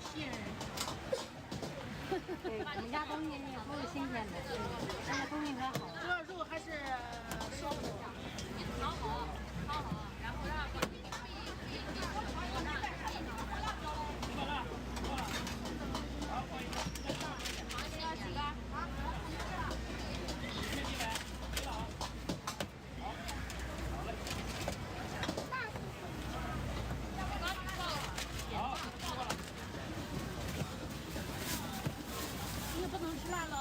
吸引人。对，我们家东西都是新鲜的，而且东西还好。主要肉还是烧的。好好，好好，然后让你不能吃辣喽。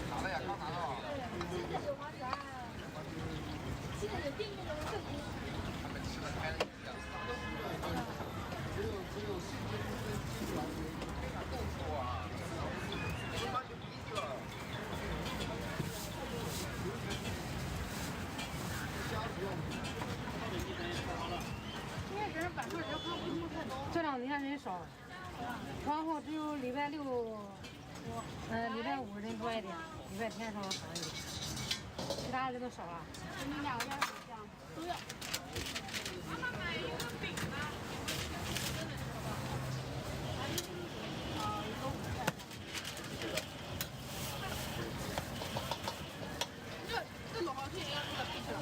拿了呀，刚拿到。现在有店面的人更多。他们吃的开了一样。哇！我把你逼死了。现在这晚上人好像不是太多。这两天人少，然后只有礼拜六，礼拜五人多一点，礼拜天稍微少一点，其他人都少了。你们两个要什么酱？都要。妈妈买一个饼吧。这老好吃，要这个必吃了。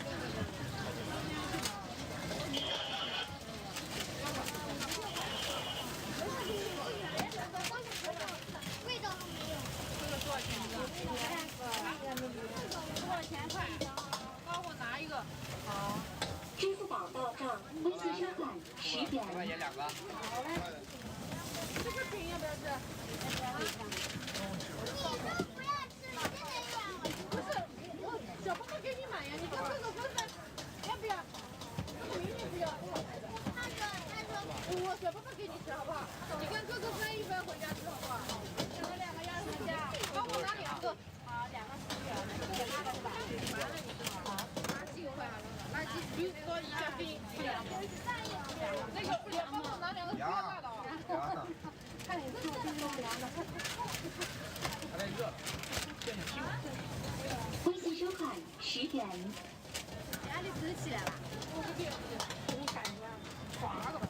味道都没有。这个多少钱一个？多少钱？快！帮我拿一个。好。支付宝到账，微信收款10点。1块钱2个。好嘞。这个饼要不要吃？你都不要吃，真的要。不是，我小宝宝给你买呀，你跟哥哥分分，要不要？明明不要。他说，我小宝宝给你吃好不好？你跟哥哥分一分回家吃好不好？你们两个要什么酱？帮我拿2个。好，2个10元，给他的是吧？完了你知道吗？拿几块好了？拿几？比如说一个冰2个，那个不凉吗？拿2个不要辣的啊。看你这个冰都凉的。还得热。微信收款10点。家里吃起来了。我不给你感觉滑了吧？